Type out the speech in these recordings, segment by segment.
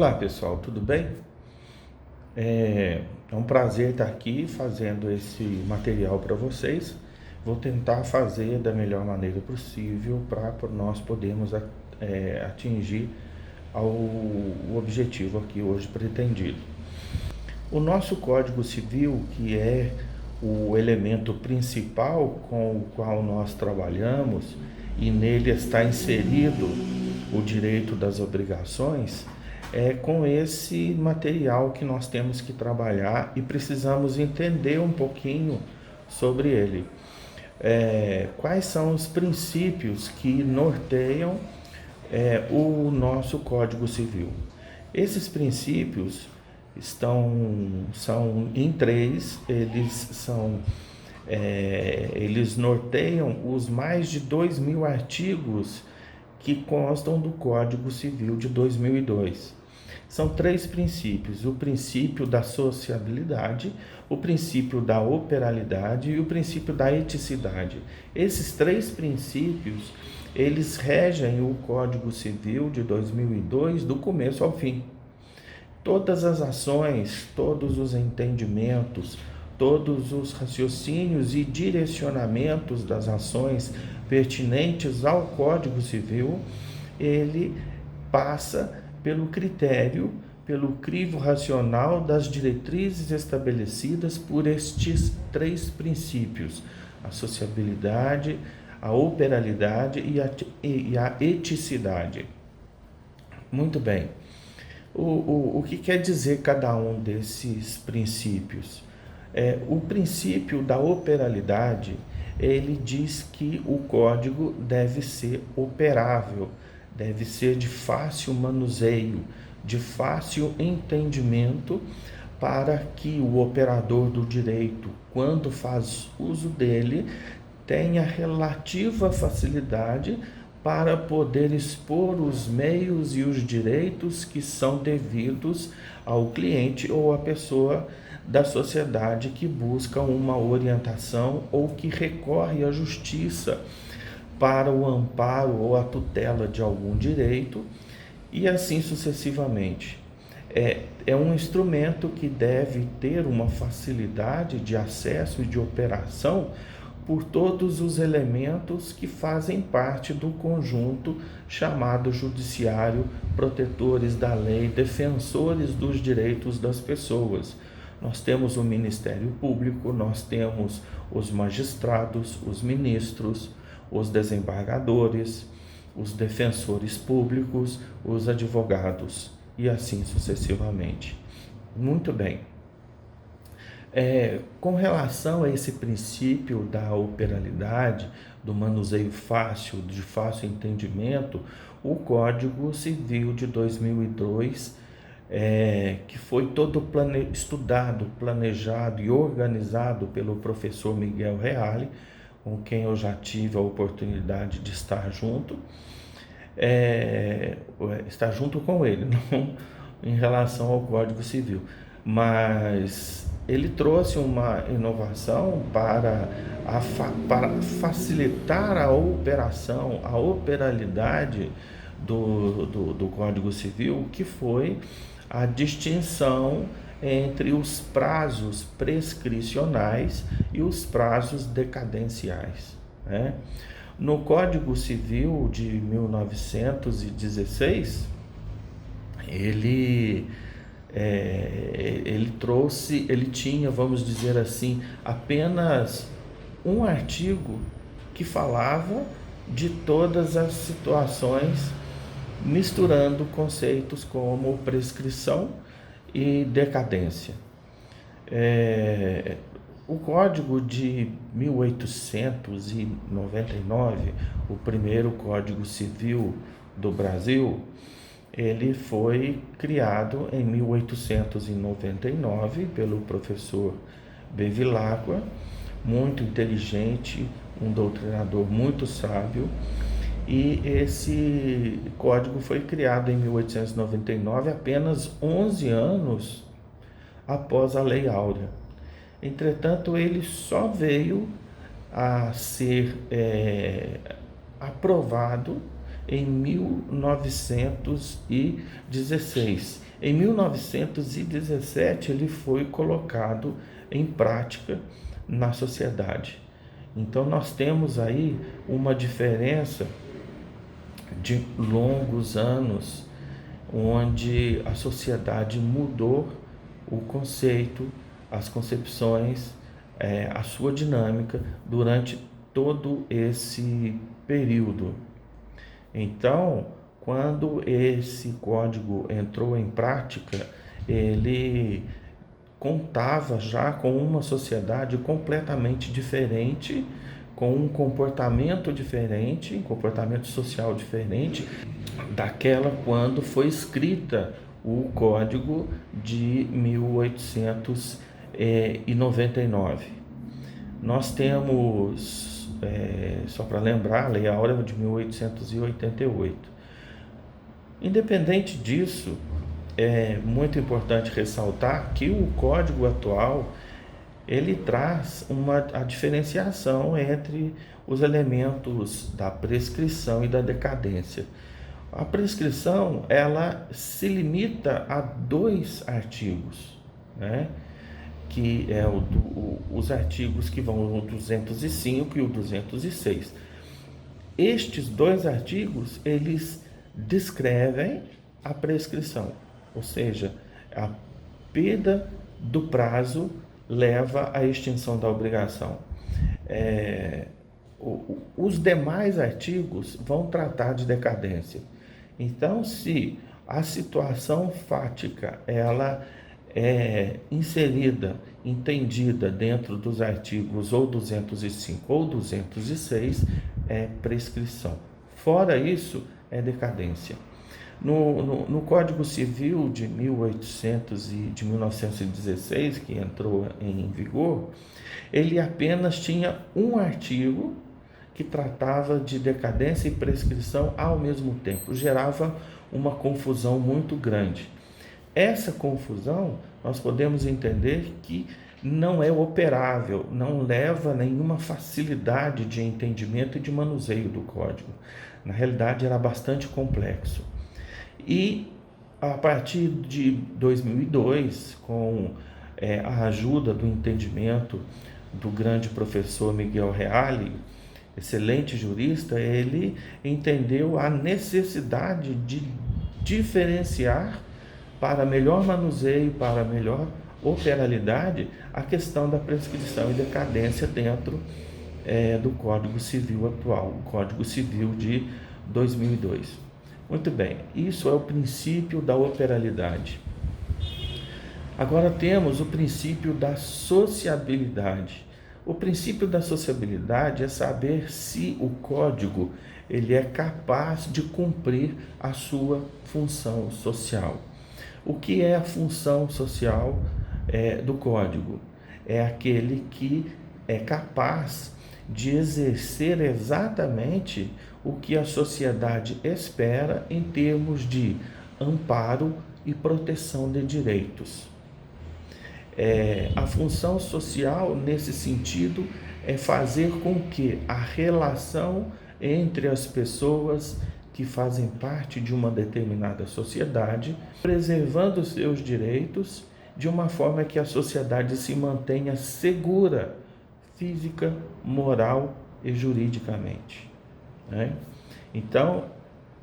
Olá pessoal, tudo bem? É um prazer estar aqui fazendo esse material para vocês. Vou tentar fazer da melhor maneira possível para nós podermos atingir o objetivo aqui hoje pretendido. O nosso Código Civil, que é o elemento principal com o qual nós trabalhamos, e nele está inserido o direito das obrigações, é com esse material que nós temos que trabalhar e precisamos entender um pouquinho sobre ele. Quais são os princípios que norteiam o nosso Código Civil? Esses princípios são em três, eles norteiam os mais de 2.000 artigos que constam do Código Civil de 2002. São três princípios: o princípio da sociabilidade, o princípio da operalidade e o princípio da eticidade. Esses três princípios, eles regem o Código Civil de 2002 do começo ao fim. Todas as ações, todos os entendimentos, todos os raciocínios e direcionamentos das ações pertinentes ao Código Civil, ele passa pelo critério, pelo crivo racional das diretrizes estabelecidas por estes três princípios: a sociabilidade, a operalidade e a eticidade. Muito bem. O que quer dizer cada um desses princípios? O princípio da operalidade, ele diz que o código deve ser operável, deve ser de fácil manuseio, de fácil entendimento, para que o operador do direito, quando faz uso dele, tenha relativa facilidade para poder expor os meios e os direitos que são devidos ao cliente ou à pessoa da sociedade que busca uma orientação ou que recorre à justiça para o amparo ou a tutela de algum direito, e assim sucessivamente. É um instrumento que deve ter uma facilidade de acesso e de operação por todos os elementos que fazem parte do conjunto chamado judiciário, protetores da lei, defensores dos direitos das pessoas. Nós temos o Ministério Público, nós temos os magistrados, os ministros, os desembargadores, os defensores públicos, os advogados e assim sucessivamente. Muito bem. Com relação a esse princípio da operalidade, do manuseio fácil, de fácil entendimento, o Código Civil de 2002, que foi todo estudado, planejado e organizado pelo professor Miguel Reale, com quem eu já tive a oportunidade de estar junto com ele, não em relação ao Código Civil, mas ele trouxe uma inovação para facilitar a operação, a operalidade do Código Civil, que foi a distinção entre os prazos prescricionais e os prazos decadenciais, né? No Código Civil de 1916, ele tinha, vamos dizer assim, apenas um artigo que falava de todas as situações, misturando conceitos como prescrição e decadência. O Código de 1899, o primeiro Código Civil do Brasil, ele foi criado em 1899 pelo professor Bevilacqua, muito inteligente, um doutrinador muito sábio, e esse código foi criado em 1899, apenas 11 anos após a Lei Áurea. Entretanto, ele só veio a ser aprovado em 1916, Em 1917, ele foi colocado em prática na sociedade. Então, nós temos aí uma diferença de longos anos, onde a sociedade mudou o conceito, as concepções, a sua dinâmica durante todo esse período. Então, quando esse código entrou em prática, ele contava já com uma sociedade completamente diferente, com um comportamento diferente, um comportamento social diferente daquela quando foi escrita o Código de 1899. Nós temos, só para lembrar, a Lei Áurea de 1888. Independente disso, é muito importante ressaltar que o Código atual ele traz a diferenciação entre os elementos da prescrição e da decadência. A prescrição, ela se limita a 2 artigos, né? Que é os artigos que vão o 205 e o 206. Estes 2 artigos, eles descrevem a prescrição, ou seja, a perda do prazo leva à extinção da obrigação. Os demais artigos vão tratar de decadência. Então, se a situação fática ela é inserida, entendida dentro dos artigos ou 205 ou 206, é prescrição. Fora isso, é decadência. No Código Civil de 1916, que entrou em vigor, ele apenas tinha um artigo que tratava de decadência e prescrição ao mesmo tempo. Gerava uma confusão muito grande. Essa confusão, nós podemos entender que não é operável, não leva nenhuma facilidade de entendimento e de manuseio do código. Na realidade, era bastante complexo. E a partir de 2002, com a ajuda do entendimento do grande professor Miguel Reale, excelente jurista, ele entendeu a necessidade de diferenciar para melhor manuseio, para melhor operabilidade, a questão da prescrição e decadência dentro do Código Civil atual, o Código Civil de 2002. Muito bem, isso é o princípio da operabilidade. Agora temos o princípio da sociabilidade. O princípio da sociabilidade é saber se o código ele é capaz de cumprir a sua função social. O que é a função social do código? É aquele que é capaz de exercer exatamente o que a sociedade espera em termos de amparo e proteção de direitos. A função social, nesse sentido, é fazer com que a relação entre as pessoas que fazem parte de uma determinada sociedade, preservando seus direitos de uma forma que a sociedade se mantenha segura, física, moral e juridicamente. Então,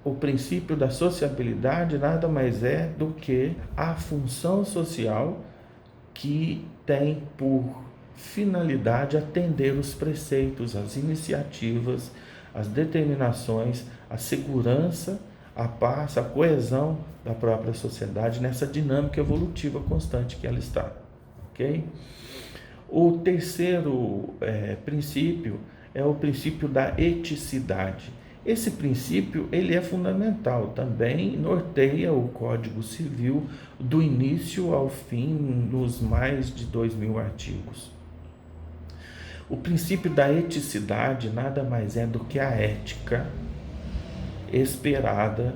o princípio da sociabilidade nada mais é do que a função social que tem por finalidade atender os preceitos, as iniciativas, as determinações, a segurança, a paz, a coesão da própria sociedade nessa dinâmica evolutiva constante que ela está. Ok? O terceiro princípio é o princípio da eticidade. Esse princípio ele é fundamental, também norteia o Código Civil do início ao fim nos mais de 2.000 artigos. O princípio da eticidade nada mais é do que a ética esperada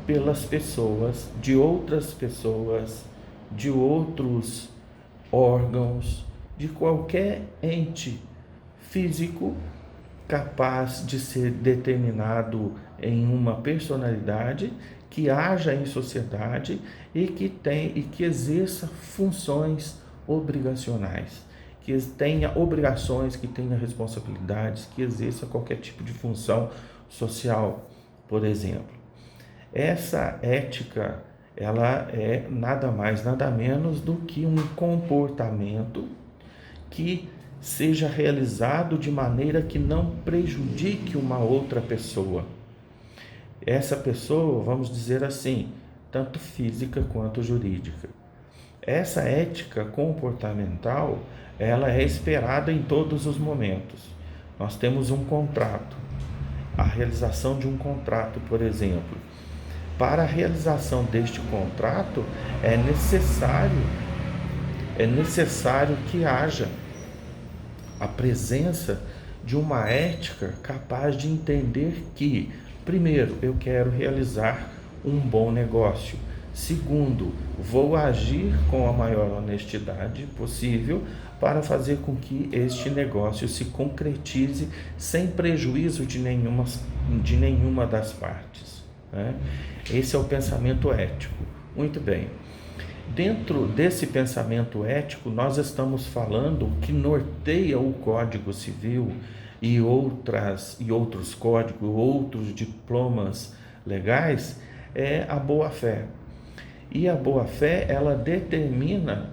pelas pessoas, de outras pessoas, de outros órgãos, de qualquer ente físico capaz de ser determinado em uma personalidade que haja em sociedade e que exerça funções obrigacionais, que tenha obrigações, que tenha responsabilidades, que exerça qualquer tipo de função social, por exemplo. Essa ética, ela é nada mais, nada menos do que um comportamento que seja realizado de maneira que não prejudique uma outra pessoa. Essa pessoa, vamos dizer assim, tanto física quanto jurídica. Essa ética comportamental, ela é esperada em todos os momentos. Nós temos um contrato, a realização de um contrato, por exemplo. Para a realização deste contrato, é necessário que haja a presença de uma ética capaz de entender que, primeiro, eu quero realizar um bom negócio. Segundo, vou agir com a maior honestidade possível para fazer com que este negócio se concretize sem prejuízo de nenhuma das partes, né? Esse é o pensamento ético. Muito bem. Dentro desse pensamento ético, nós estamos falando que norteia o Código Civil e outros códigos, outros diplomas legais, é a boa-fé. E a boa-fé, ela determina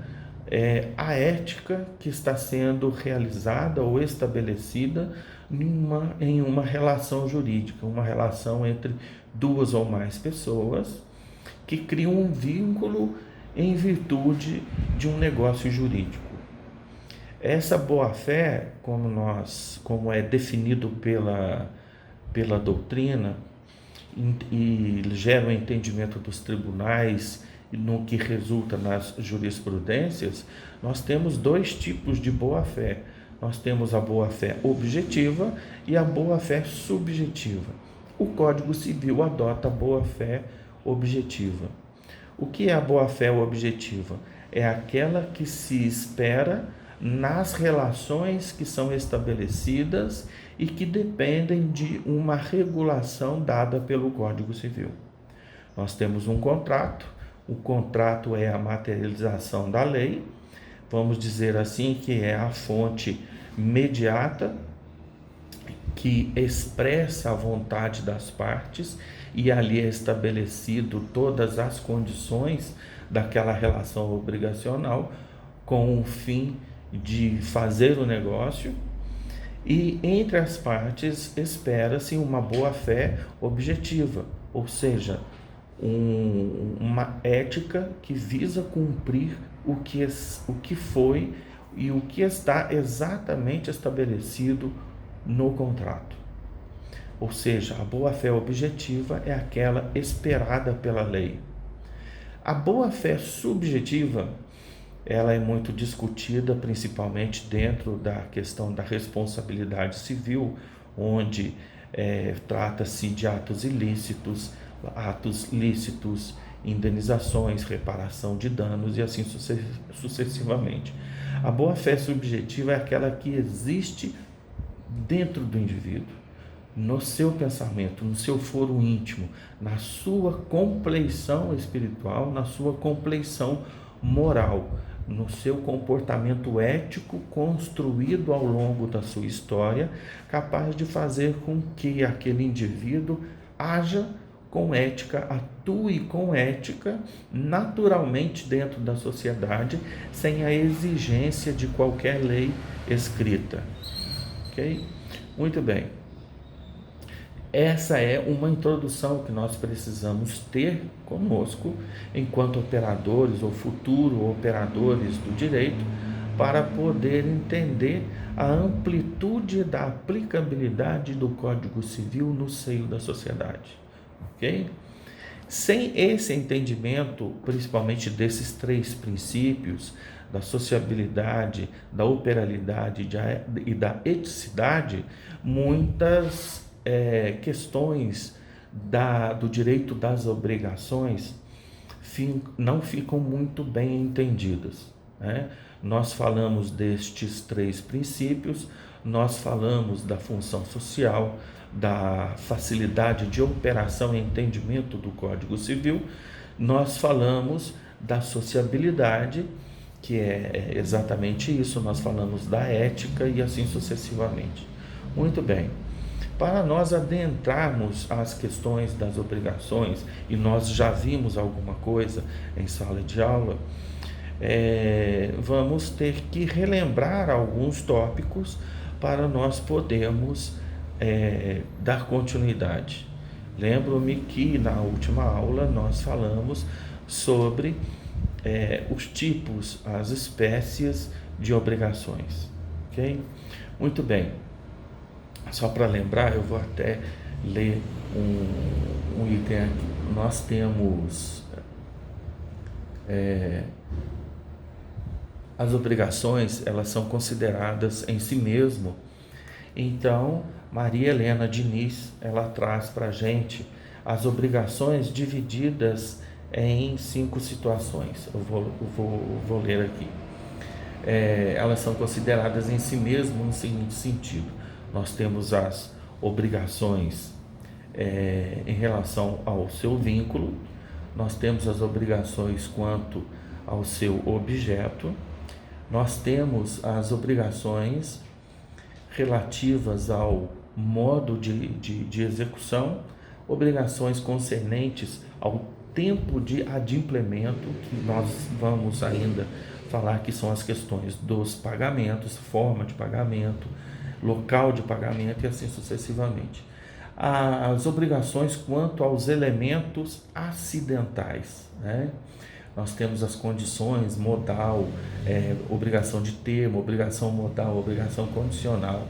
a ética que está sendo realizada ou estabelecida em uma relação jurídica, uma relação entre duas ou mais pessoas que criam um vínculo em virtude de um negócio jurídico. Essa boa-fé, como é definido pela doutrina e gera o entendimento dos tribunais no que resulta nas jurisprudências, nós temos dois tipos de boa-fé. Nós temos a boa-fé objetiva e a boa-fé subjetiva. O Código Civil adota a boa-fé objetiva. O que é a boa-fé objetiva? É aquela que se espera nas relações que são estabelecidas e que dependem de uma regulação dada pelo Código Civil. Nós temos um contrato, o contrato é a materialização da lei, vamos dizer assim, que é a fonte imediata que expressa a vontade das partes e ali é estabelecido todas as condições daquela relação obrigacional com o fim de fazer o negócio, e entre as partes espera-se uma boa-fé objetiva, ou seja, uma ética que visa cumprir o que foi e o que está exatamente estabelecido no contrato. Ou seja, a boa-fé objetiva é aquela esperada pela lei. A boa-fé subjetiva, ela é muito discutida, principalmente dentro da questão da responsabilidade civil, onde trata-se de atos ilícitos, atos lícitos, indenizações, reparação de danos e assim sucessivamente. A boa-fé subjetiva é aquela que existe dentro do indivíduo, no seu pensamento, no seu foro íntimo, na sua compleição espiritual, na sua compleição moral, no seu comportamento ético construído ao longo da sua história, capaz de fazer com que aquele indivíduo haja com ética, atue com ética naturalmente dentro da sociedade, sem a exigência de qualquer lei escrita. Ok? Muito bem. Essa é uma introdução que nós precisamos ter conosco enquanto operadores ou futuro operadores do direito para poder entender a amplitude da aplicabilidade do Código Civil no seio da sociedade. Ok? Sem esse entendimento, principalmente desses três princípios, da sociabilidade, da operalidade e da eticidade, muitas questões do direito das obrigações não ficam muito bem entendidas, né? Nós falamos destes três princípios, nós falamos da função social, da facilidade de operação e entendimento do Código Civil, nós falamos da sociabilidade, que é exatamente isso, nós falamos da ética e assim sucessivamente. Muito bem. Para nós adentrarmos as questões das obrigações, e nós já vimos alguma coisa em sala de aula, vamos ter que relembrar alguns tópicos para nós podermos dar continuidade. Lembro-me que na última aula nós falamos sobre os tipos, as espécies de obrigações, ok? Muito bem. Só para lembrar, eu vou até ler um item aqui. Nós temos as obrigações, elas são consideradas em si mesmo. Então, Maria Helena Diniz, ela traz para a gente as obrigações divididas em 5 situações. Eu vou ler aqui. Elas são consideradas em si mesmo no seguinte sentido: nós temos as obrigações em relação ao seu vínculo, nós temos as obrigações quanto ao seu objeto, nós temos as obrigações relativas ao modo de execução, obrigações concernentes ao tempo de adimplemento, que nós vamos ainda falar que são as questões dos pagamentos, forma de pagamento, local de pagamento e assim sucessivamente. As obrigações quanto aos elementos acidentais, né? Nós temos as condições, modal, obrigação de termo, obrigação modal, obrigação condicional.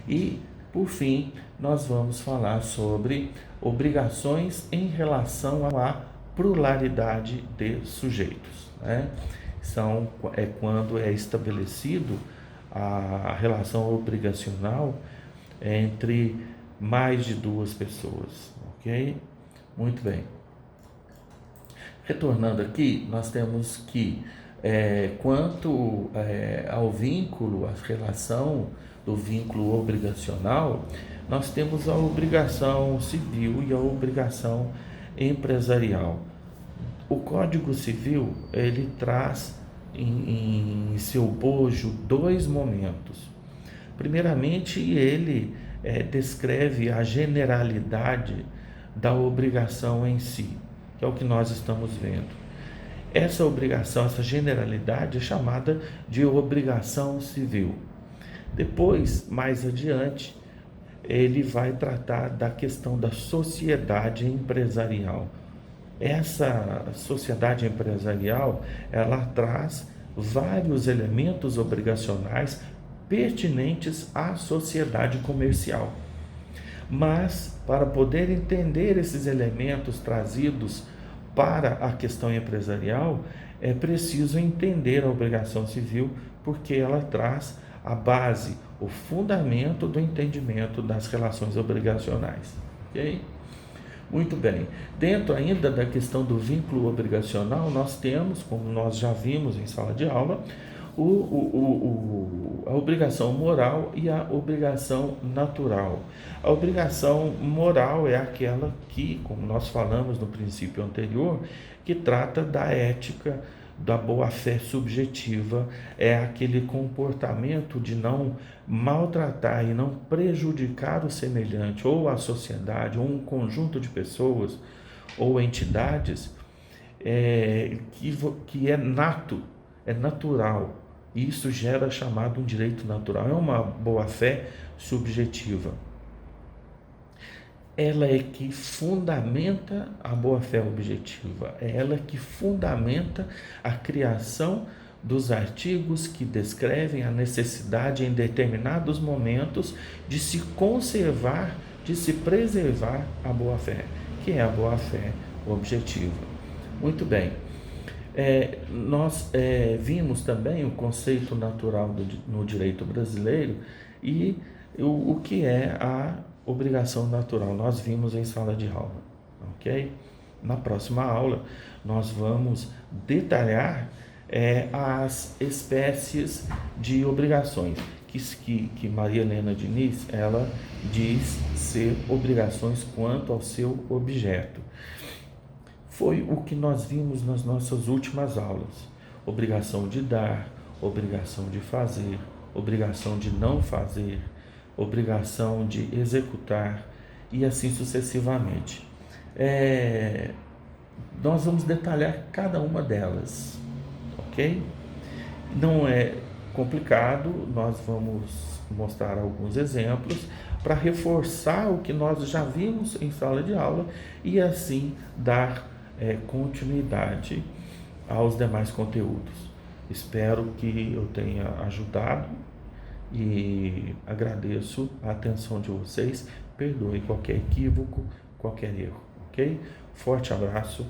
E, por fim, nós vamos falar sobre obrigações em relação à pluralidade de sujeitos, né? Quando é estabelecido a relação obrigacional entre mais de 2 pessoas, ok? Muito bem. Retornando aqui, nós temos que, quanto ao vínculo, a relação do vínculo obrigacional, nós temos a obrigação civil e a obrigação empresarial. O Código Civil, ele traz em seu bojo 2 momentos. Primeiramente, ele descreve a generalidade da obrigação em si, que é o que nós estamos vendo. Essa obrigação, essa generalidade é chamada de obrigação civil. Depois, mais adiante, ele vai tratar da questão da sociedade empresarial. Essa sociedade empresarial, ela traz vários elementos obrigacionais pertinentes à sociedade comercial. Mas, para poder entender esses elementos trazidos para a questão empresarial, é preciso entender a obrigação civil, porque ela traz a base, o fundamento do entendimento das relações obrigacionais. Ok? Muito bem. Dentro ainda da questão do vínculo obrigacional, nós temos, como nós já vimos em sala de aula, a obrigação moral e a obrigação natural. A obrigação moral é aquela que, como nós falamos no princípio anterior, que trata da ética, da boa-fé subjetiva, é aquele comportamento de não maltratar e não prejudicar o semelhante, ou a sociedade, ou um conjunto de pessoas, ou entidades, que é natural. E isso gera chamado um direito natural, é uma boa-fé subjetiva. Ela é que fundamenta a boa-fé objetiva, é ela que fundamenta a criação dos artigos que descrevem a necessidade em determinados momentos de se conservar, de se preservar a boa-fé, que é a boa-fé objetiva. Muito bem. Nós vimos também o conceito natural no direito brasileiro e o que é a obrigação natural. Nós vimos em sala de aula, ok? Na próxima aula nós vamos detalhar as espécies de obrigações, que Maria Helena Diniz, ela diz ser obrigações quanto ao seu objeto. Foi o que nós vimos nas nossas últimas aulas: obrigação de dar, obrigação de fazer, obrigação de não fazer, obrigação de executar e assim sucessivamente. Nós vamos detalhar cada uma delas, ok? Não é complicado, nós vamos mostrar alguns exemplos para reforçar o que nós já vimos em sala de aula e assim dar continuidade aos demais conteúdos. Espero que eu tenha ajudado e agradeço a atenção de vocês. Perdoe qualquer equívoco, qualquer erro, ok? Forte abraço.